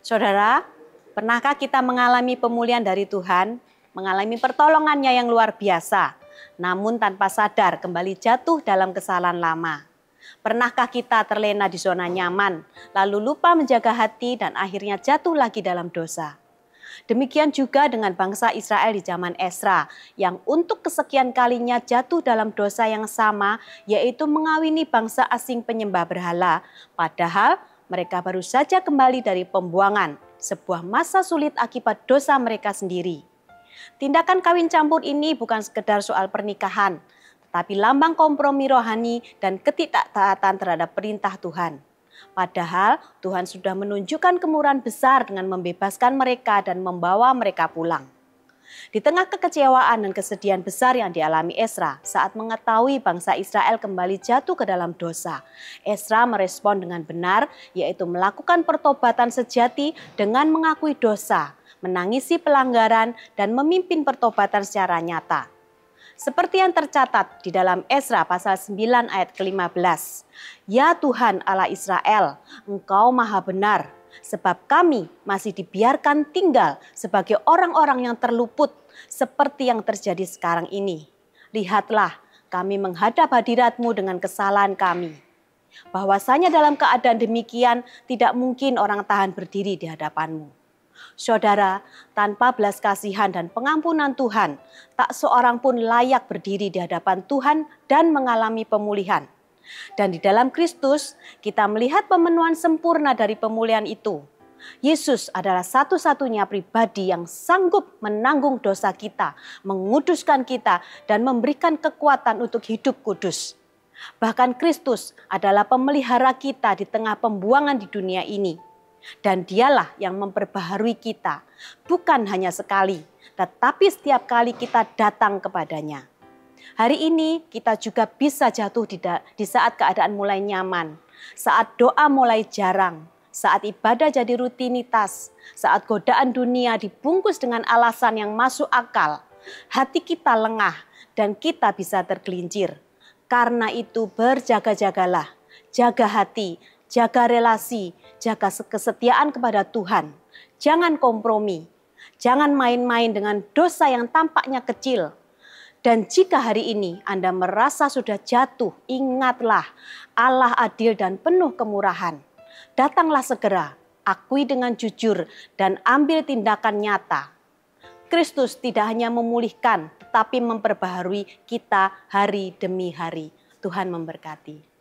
Saudara, pernahkah kita mengalami pemulihan dari Tuhan, mengalami pertolongannya yang luar biasa, namun tanpa sadar kembali jatuh dalam kesalahan lama? Pernahkah kita terlena di zona nyaman, lalu lupa menjaga hati dan akhirnya jatuh lagi dalam dosa? Demikian juga dengan bangsa Israel di zaman Esra, yang untuk kesekian kalinya jatuh dalam dosa yang sama, yaitu mengawini bangsa asing penyembah berhala, padahal mereka baru saja kembali dari pembuangan, sebuah masa sulit akibat dosa mereka sendiri. Tindakan kawin campur ini bukan sekedar soal pernikahan, tetapi lambang kompromi rohani dan ketidaktaatan terhadap perintah Tuhan. Padahal Tuhan sudah menunjukkan kemurahan besar dengan membebaskan mereka dan membawa mereka pulang. Di tengah kekecewaan dan kesedihan besar yang dialami Esra saat mengetahui bangsa Israel kembali jatuh ke dalam dosa, Esra merespon dengan benar, yaitu melakukan pertobatan sejati dengan mengakui dosa, menangisi pelanggaran, dan memimpin pertobatan secara nyata. Seperti yang tercatat di dalam Esra pasal 9 ayat ke-15. Ya Tuhan Allah Israel, Engkau maha benar, sebab kami masih dibiarkan tinggal sebagai orang-orang yang terluput seperti yang terjadi sekarang ini. Lihatlah, kami menghadap hadirat-Mu dengan kesalahan kami. Bahwasanya dalam keadaan demikian tidak mungkin orang tahan berdiri di hadapan-Mu. Saudara, tanpa belas kasihan dan pengampunan Tuhan, tak seorang pun layak berdiri di hadapan Tuhan dan mengalami pemulihan. Dan di dalam Kristus, kita melihat pemenuhan sempurna dari pemulihan itu. Yesus adalah satu-satunya pribadi yang sanggup menanggung dosa kita, menguduskan kita, dan memberikan kekuatan untuk hidup kudus. Bahkan Kristus adalah pemelihara kita di tengah pembuangan di dunia ini. Dan dialah yang memperbaharui kita, bukan hanya sekali, tetapi setiap kali kita datang kepadanya. Hari ini kita juga bisa jatuh di saat keadaan mulai nyaman, saat doa mulai jarang, saat ibadah jadi rutinitas, saat godaan dunia dibungkus dengan alasan yang masuk akal, hati kita lengah dan kita bisa tergelincir. Karena itu berjaga-jagalah, jaga hati, jaga relasi, jaga kesetiaan kepada Tuhan. Jangan kompromi, jangan main-main dengan dosa yang tampaknya kecil. Dan jika hari ini Anda merasa sudah jatuh, ingatlah Allah adil dan penuh kemurahan. Datanglah segera, akui dengan jujur dan ambil tindakan nyata. Kristus tidak hanya memulihkan, tetapi memperbaharui kita hari demi hari. Tuhan memberkati.